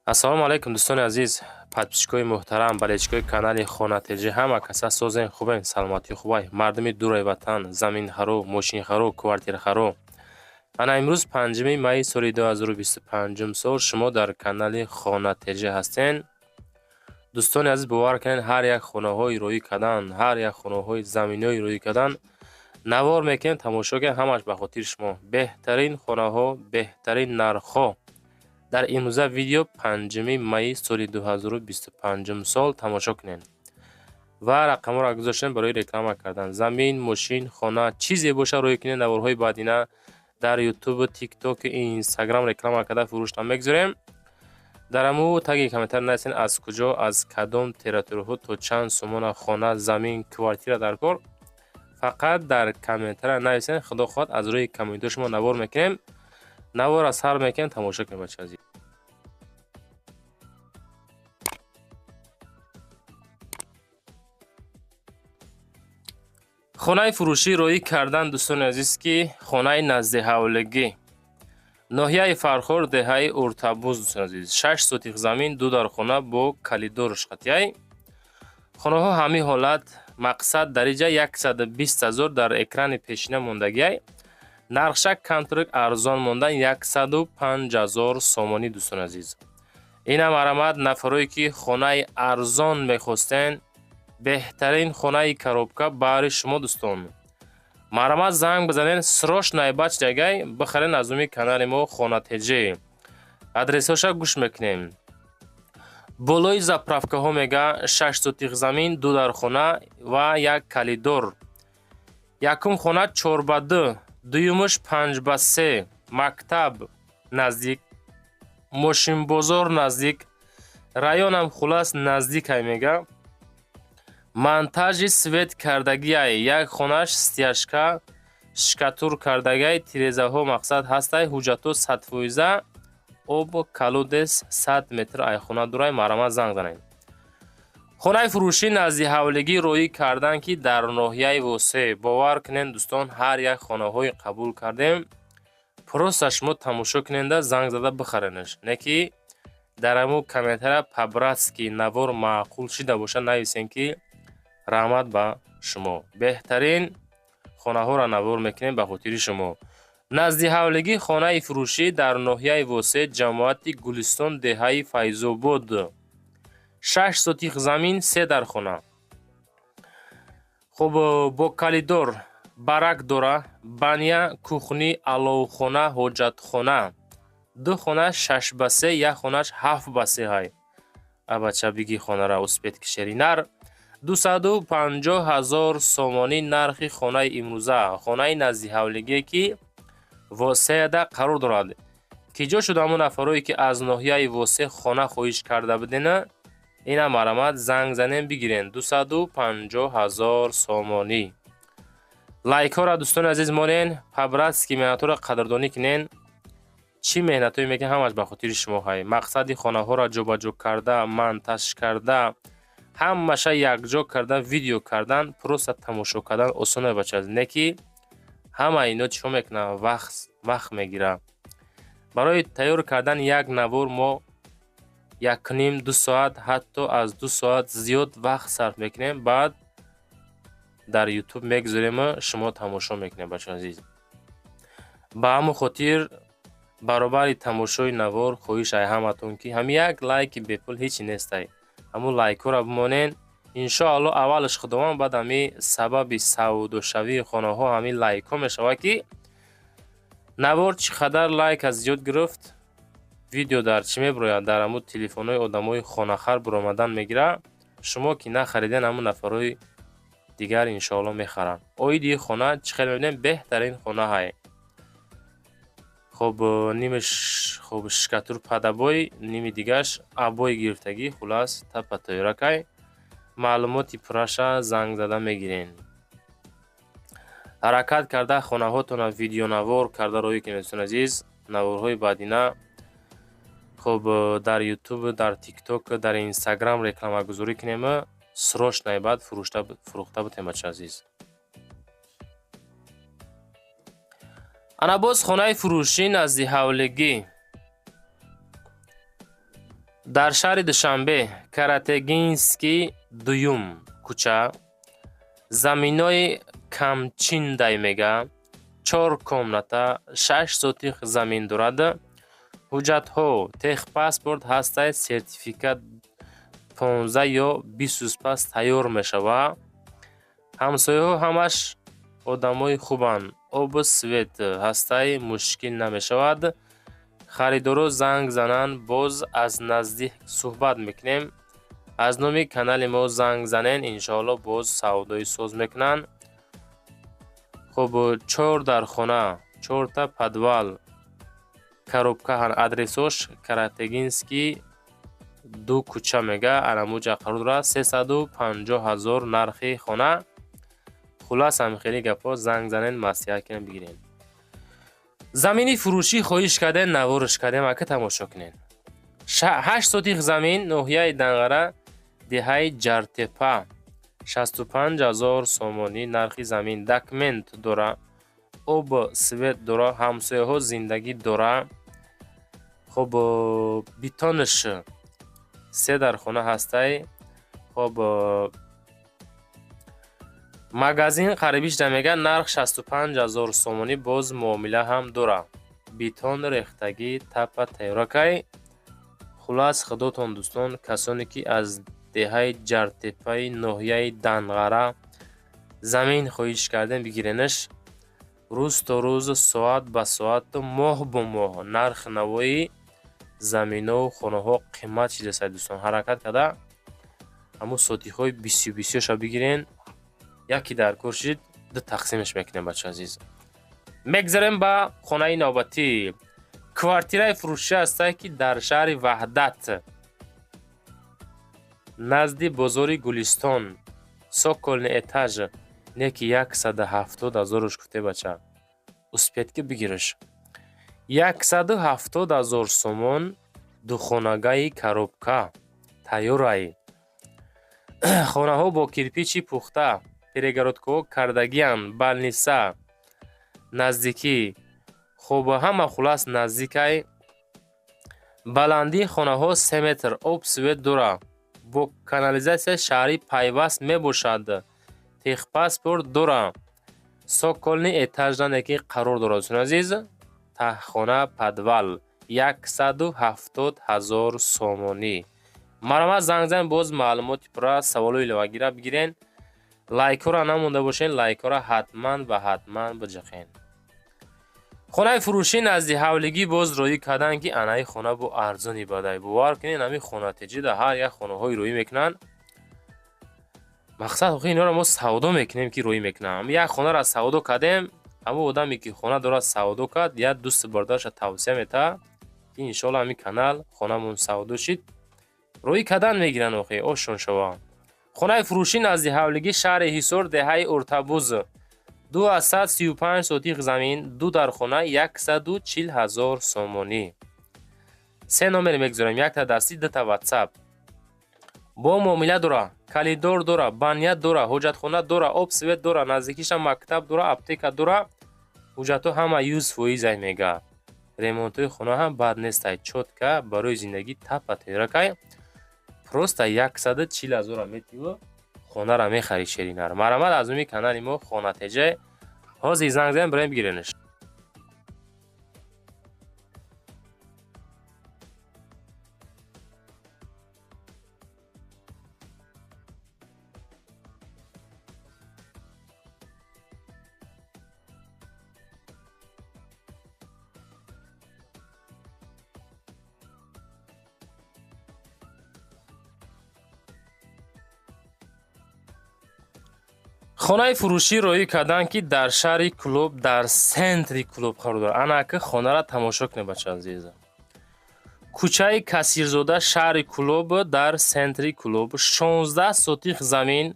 ассалому алайкум дӯстони азиз, подписчикои муҳтарам, болельщикои канали Хонатеҷи. Ҳама каса созен хубен, саломатӣ хубай, мардуми дураи ватан, заминхаро, мошинхаро, квартирахаро. Ана имрӯз 5 майи соли 2025 сол шумо дар канали Хонатеҷи ҳастен. дӯстони азиз, бовар кунед, ҳар як хонаҳои рӯӣ кардан, ҳар як хонаҳои заминои рӯӣ кардан навор мекунем, тамошо кунем, ҳамаш ба хотири шумо. Беҳтарин хонаҳо, беҳтарин нархҳо. дар имрӯза видео 5 майи соли 2025 сол тамошо кунед ва рақамҳоро гузоштем барои реклама кардан. Замин, мошин, хона, чизе боша рӯй кунед. наворҳои баъдина дар YouTube, TikTok, Instagram реклама карда фурӯшта мегузорем. дар аму таги комментар нависен аз куҷо, аз кадом территорияҳо то чанд сомона хона, замин, квартира дар кор. фақат дар комментар нависен. худо хоҳад аз рӯи комментҳои шумо навор мекунем. навор аз ҳар мекунем, тамошо кунем бачаҳо азиз. хонаи фурӯшӣ рӯӣ кардан дӯстони азиз ки хонаи назди ҳавлигӣ, ноҳияи Фархор, деҳаи Уртабуз. дӯстони азиз, 6 сотих замин, 2 дар хона бо калидор шхатяй. хонаҳо ҳамин ҳолат, мақсад дариҷа 120 000 дар экрани пешина мондагияй. нархша камтарок арзон мондан 105 000 сомонӣ. дӯстони азиз, инам арамад нафарое ки хонаи арзон мехостен, беҳтарин хонаи коробка баҳри шумо дӯстон. марамад занг бизанен, срочной бачдагай бихарен аз уми канали мо Хонатеҷи. адресҳоша гӯш мекунем. болои заправкаҳо мега 6 сотих замин, 2 дар хона ва 1 калидор. якум хона 4x2, дуюмаш 5x3, мактаб наздик, мошинбозор наздик, районам хулас наздикай мега. монтажи свет кардагияй, як хонаш стяжка шкатур кардагай, тирезаҳо мақсад ҳастай, ҳуҷҷатҳо 100%, об калудес 100 метр ай хона дурай. марамад занг занед. хонаи фурӯшӣ назди ҳавлигӣ рӯӣ кардан ки дар ноҳияи восеъ. бовар кунед дӯстон, ҳар як хонаҳои қабул кардем. просто шумо тамошо куненда занг зада бихаренаш, не ки дар аму комментария по-братски навор маъқул шида боша нависен ки раҳмат ба шумо. беҳтарин хонаҳоро навор мекунем ба хотири шумо. назди ҳавлигӣ хонаи фурӯшӣ дар ноҳияи восеъ, ҷамоати Гулистон, деҳаи Файзобод. 6 сотих замин, 3 дар хона. хуб, бо калидор, барак дора, баня, кухни, аловхона, ҳоҷатхона. 2 хона 6x3, 1 хонаш 7x3 ҳай. абача биги хонара успед кишеринар. 250 000 сомонӣ нархи хонаи имрӯза. хонаи назди ҳавлигие ки восеъда қарор дорад. ки ҷо шуд аму нафарое ки аз ноҳияи восеъ хона хоҳиш карда будена, ина марамад занг занем бигирен. 250 000 сомонӣ. лайкҳоро дӯстони азиз монен, по-братски меҳнатҳоро қадрдонӣ кунен. чӣ меҳнатҳое мекунем, ҳамаш ба хотири шумо ҳай. мақсади хонаҳоро ҷобаҷо карда, монтаж карда, ҳамаша якҷо карда, видео кардан, просто тамошо кардан осоне бача, не ки ҳама ино чиҳо мекунад, вақт мегира. барои тайёр кардан як навор мо 1.5-2 соат, ҳатто аз 2 соат зиёд вақт сарф мекунем. баъд дар YouTube мегузорем, шумо тамошо мекунем бачаҳо азиз. ба ҳамон хотир баробари тамошои навор хоҳишай ҳаматон ки ҳами як лайки бепул ҳечи нестай. ҳамун лайкҳоро бимонен. иншоалло аввалаш худованд, баъд ҳами сабаби савдошавии хонаҳо ҳамин лайкҳо мешавад ки навор чӣ қадар лайк аз зиёд гирифт, видео дар чӣ мебирояд, дар ҳамун телефонҳои одамои хонахар буромадан мегира. шумо ки нахариден, ҳамун нафарои дигар иншоалло мехаранд. оиди хона чӣ хел мебинем, беҳтарин хона ҳай. хуб, нимаш хуб шкатур падабой, ними дигаш абои гирифтагӣ, хулас тапа тойракай. маълумоти пураша занг зада мегирен. ҳаракат карда хонаҳотона видеонавор карда рӯӣ кунед дӯстони азиз. наворҳои баъдина хуб дар YouTube, дар TikTok, дар Instagram рекламагузорӣ кунем, срочной баъд фурӯхта будем бачаҳо азиз. Ана боз хонаи фурӯшӣ назди ҳавлигӣ. дар шаҳри Душанбе Каратегинский дуюм кӯча заминои камчиндай мега 4 комната 6 сотих замин дорад. ҳуҷҷатҳо техпаспорт ҳастаи сертификат 15 ё 20 рӯз пас тайёр мешавад. ҳамсояҳо ҳамаш одамои хубанд. обу свет ҳастаи мушкил намешавад. харидоро занг зананд, боз аз наздик суҳбат мекунем. аз номи канали мо занг занен, иншоалло боз савдои соз мекунанд. хуб 4 дар хона 4 та подвал коробка адресош Каратегинский ду кӯча мега арамуҷа қарор дорад. 350 000 нархи хона. хулас ҳамин гапҳо занг занен, маслиҳат кунем бигирен. замини фурӯшӣ хоҳиш кардем, навориш кардем, ака тамошо кунен. 8 сотих замин ноҳияи Данғара деҳаи Ҷартепа 65 000 сомонӣ нархи замин. документ дора, об свет дора, ҳамсояҳо зиндагӣ дора. хуб битонш 3 дар хона ҳастай. хуб магазин қарибиш дамега нарх 65 000 сомонӣ, боз муомила ҳам дора. битон рехтагӣ тапа тайёракай. хулас худотон дӯстон, касоне ки аз деҳаи Ҷартепаи ноҳияи Данғара замин хоҳиш кардем бигиренаш. рӯз то рӯз, соат ба соату моҳ бо моҳ нарх навои заминҳо хонаҳо қимат шидасай дӯстон. ҳаракат карда ҳамун сотиҳои 20-20ша бигирен. яки дар кор шид, ду тақсимаш мекунем бачаҳо азиз. мегзарем ба хонаи навбатӣ. квартираи фурӯшӣ ҳастае ки дар шаҳри Ваҳдат назди бозори Гулистон соколни этаж неки 170 000 гуфте бача. успед ки бигириш 170 000 сомон духонагаи коробка тайёрай. хонаҳо бо кирпичи пухта, перегородкаҳо кардагиянд, балниса наздикӣ. хуб ҳама хулас наздикай. баландии хонаҳо 3 метр, об свет дора, бо канализатсияи шаҳрӣ пайваст мебошад. техпаспорт дора. соколни этаждане ки қарор дорад дӯстон азиз. таҳхона подвал 170 000 сомонӣ. марҳамат, занг занед, боз маълумоти пурра, саволу иловагира бигирен. лайкҳоро намонда бошен, лайкҳоро ҳатман ва ҳатман биҷақен. хонаи фурӯшӣ назди ҳавлигӣ боз роӣ кардан ки анаи хона бо арзони бадай. бовар кунед, ҳамин хонатиҷида ҳар як хонаҳои роӣ мекунанд. мақсад охи иноро мо савдо мекунем ки роӣ мекунам. як хонаро савдо кардем, ҳамон одаме ки хона дорад савдо кард, як дӯсти бародараша тавсия метавад ки иншоалло ҳамин канал хонамон савдо шид. роӣ кардан мегиранд охи, ошон шава. хонаи фурӯшӣ назди ҳавлигӣ шаҳри Ҳисор деҳаи Уртабуз 235 сотих замин, 2 дар хона 140 000 сомонӣ. 3 номер мегзорем, 1 та дастӣ, 2 та ватсап. бо муомила дора, калидор дора, баня дора, ҳоҷатхона дора, об свет дора, наздикиша мактаб дора, аптека дора. ҳуҷҷатҳо ҳама 100% мега. ремонтҳои хона ҳам бад нестай. чотка барои зиндагӣ тапа тайёракай. просто 140 000 метиво хонара мехари шеринар. марҳамат, аз номи канали мо хонатеҷа ҳозир занг занем, бирем бигиренаш. хонаи фурӯшӣ роӣ карданд ки дар шаҳри клуб, дар сентри клуб қарор дорад. анака хонара тамошо кунед бача азиз. кӯчаи Касирзода шаҳри клуб, дар сентри клуб 16 сотих замин,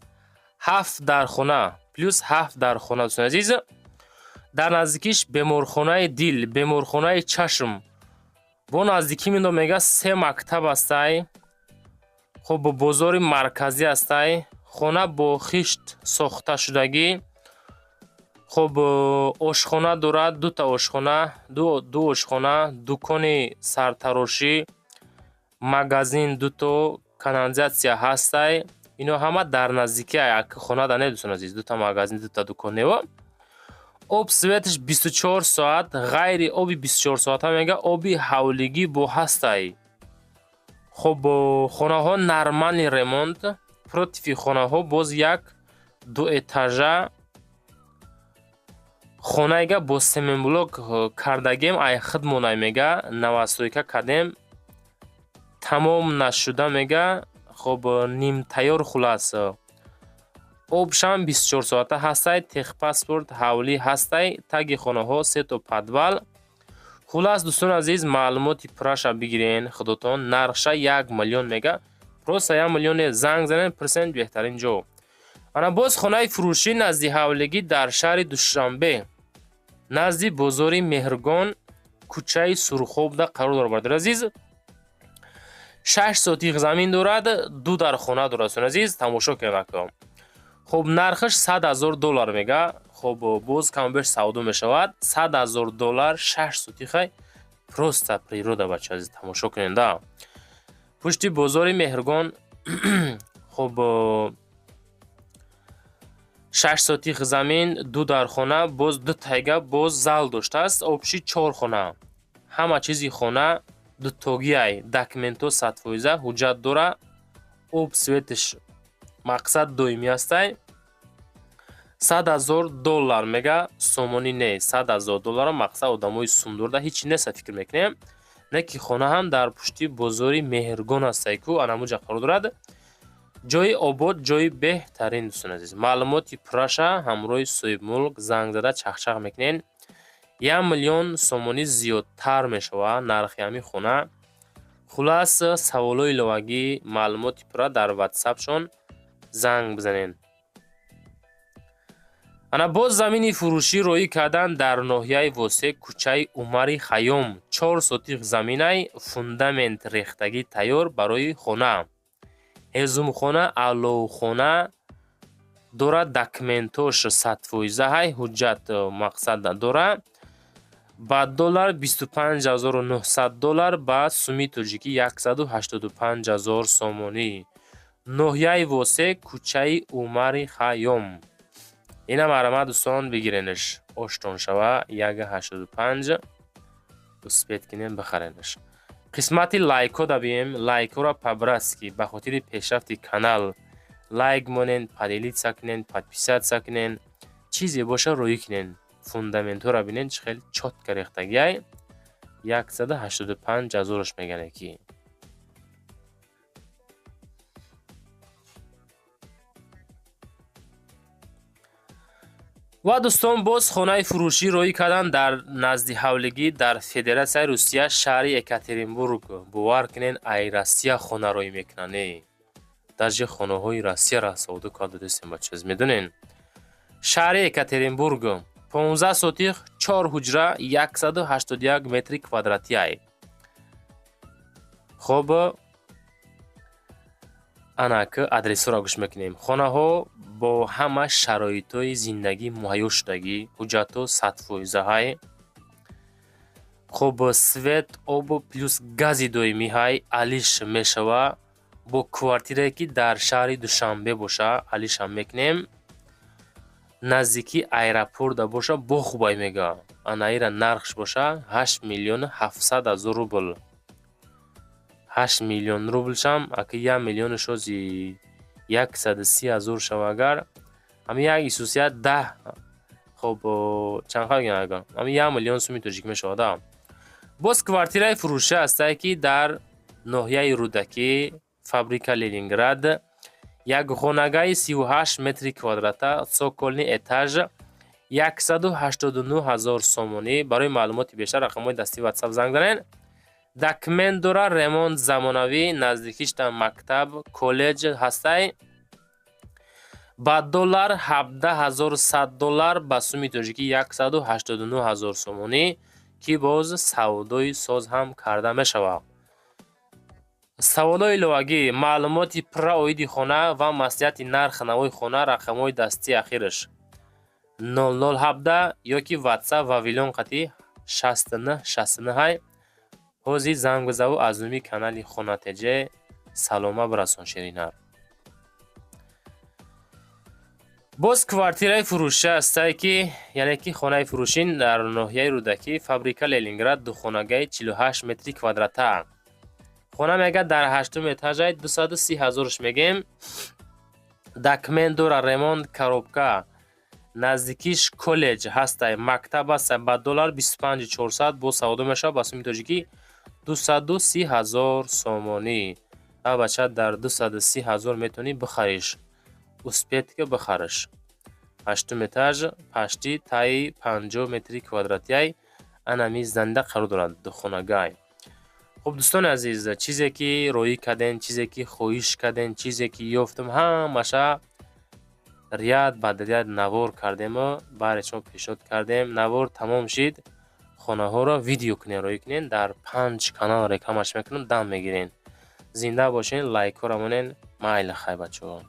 7 дар хона плюс 7 дар хона дӯстон азиз. дар наздикиш беморхонаи дил, беморхонаи чашм, бо наздикӣ мино мега 3 мактаб ҳастай. хуб бозори марказӣ ҳастай. хона бо хишт сохта шудагӣ. хуб ошхона дорад, 2 та ошхона, 2 ошхона, дукони сартарошӣ, магазин, дуто канализатсия ҳастай. Ино ҳама дар наздикиай хона да не дӯстон азиз. Дута магазин, дута дуконево. об светаш 24 соат, ғайри оби 24 соата мега оби ҳавлигӣ бо ҳастай. хоб хонаҳо нормальни ремонт. Против хонаҳо боз як ду этажа хонайга бо семенблок кардагем ай хидмонай мега навасойка кардем тамом нашуда мега. хоб нимтайёр хулас обшам 24 соата ҳастай. техпаспорт ҳавлӣ ҳастай. таги хонаҳо 3 то подвал. хулас дӯстон азиз, маълумоти пурраша бигирен худотон. нархша 1 миллион мега. просто 1 миллион занг занен персент беҳтарин ҷо. ана боз хонаи фурӯшӣ назди ҳавлигӣ дар шаҳри Душанбе назди бозори Меҳргон кӯчаи Сурхобда қарор дорад бародари азиз. 6 сотих замин дорад, 2 дар хона дорад азиз. тамошо кунед. хоб нархаш $100,000 мега. хоб боз камбеш савдо мешавад. $100,000 6 сотихай. просто природа бача азиз, тамошо кунед. пушти бозори Меҳргон хоб 6 сотих замин, 2 дар хона, боз 2 тайга, боз зал доштааст. обши 4 хона. ҳама чизи хона дутогиай, документо 100%, ҳуҷҷат дора. об светаш мақсад доимӣ ҳастай. $100,000 мега. сомонӣ не, $100,000 мақсад одамои сумдорда ҳичи неса фикр мекунем. не ки хона ҳам дар пушти бозори Меҳргон ҳастай ку анамуҷа қарор дорад. ҷои обод, ҷои беҳтарин дӯстон азиз. маълумоти пурраша ҳамроҳи соҳибмулк занг зада чахчах мекунен. 1 миллион сомонӣ зиёдтар мешавад нархи ҳамин хона. хулас саволои иловагӣ, маълумоти пурра дар ватсапшон занг бизанен. ана боз замини фурӯшӣ роӣ кардан дар ноҳияи восеъ кӯчаи Умари Хайём. 4 сотих заминай, фундамент рехтагӣ тайёр барои хона. ҳезумхона аълохона дора. документош 100%ай, ҳуҷҷат мақсад дора. ба доллар $25,900, ба сумии тоҷикӣ 185,000 сомонӣ. ноҳияи восеъ кӯчаи Умари Хайём. ина маърама дӯстон бигиренаш. оштон шава 185 успед кинем бихаренаш. қисмати лайкҳо да бием. лайкҳоро пабраски ба хотири пешрафти канал лайк монен, поделитса кунен, подписатса кунен. чизе боша роӣ кунен. фундаментҳоро бинен чӣ хел чотка рехтагиай. 185,000 мегане ки. ва дӯстон, боз хонаи фурӯшӣ роӣ кардан дар назди ҳавлигӣ дар Федератсияи Русия шаҳри Екатеринбург. бовар кунен ай Россия хона роӣ мекунанд. даже хонаҳои Россияро савдо карда дӯстем бачаз медонен. шаҳри Екатеринбург 15 сотих 4 ҳуҷра 181 метри квадратиай. хоб анак адресҳоро гӯш мекунем. хонаҳо бо ҳама шароитҳои зиндагӣ муҳайё шудагӣ. ҳуҷҷатҳо 100%ҳай. хоб свет, об плюс гази доимиҳай. алиш мешава. бо квартирае ки дар шаҳри Душанбе боша алишам мекунем. наздики аэропорта боша бо хубай мега. анаира нархш боша 8,700,000 рубл. 8 миллион рублшам аки 1 миллион шози 130,000 шавагар. ами як исусия 10. хоб чанд хагин ага. ами 1 миллион суми тоҷик мешавада. боз квартираи фурӯшӣ ҳастай ки дар ноҳияи Рӯдакӣ, фабрика Ленинград. як хонагаи 38 метри квадрата, цоколни этаж, 189,000 сомонӣ. барои маълумоти бештар рақамҳои дастӣ ватсап занг занен. документ дора, ремонт замонавӣ, наздикишта мактаб, коллеҷ ҳастай. ба доллар $17,100, ба сумии тоҷикӣ 189,000 сомонӣ ки боз савдои соз ҳам карда мешавад. саволои иловагӣ, маълумоти пурра оиди хона ва маслиҳати нарх навои хона, рақамҳои дастии ахираш 0017 ёки ватсап ва вилон қати 6969 ҳозир занг бизаву аз нӯми канали Хонатеҷе салома бирасон ширинар. боз квартираи фурӯша астае ки яъне ки хонаи фурӯшин дар ноҳияи Рӯдакӣ, фабрика Ленинград, духонагаи 48 метри квадрата. хона мега дар 8-ум этажай, 230 000-ш мегем. Документ дора, ремонт, коробка. наздикиш коллеҷ ҳастай, мактаб астай. ба доллар 25400 бо савдо мешавад ба сумми тоҷикӣ 230 000 сомонӣ. бача дар 230 000 метавонӣ бихариш. успет ки бихариш. 8-ум этаж, пашти таи 50 метри квадратияй анами занда қарор дорад духонагай. хуб дӯстони азиз, чизе ки роӣ кардем, чизе ки хоҳиш кардем, чизе ки ёфтем, ҳамаша рият ба рият навор кардему баъри шумо пешниҳод кардем. навор тамом шид, хонаҳоро видео кунен, роӣ кунен, дар 5 канал рекламаш мекунем, дам мегирен. зинда бошен, лайкҳоро монен. майли хай бачаҳо.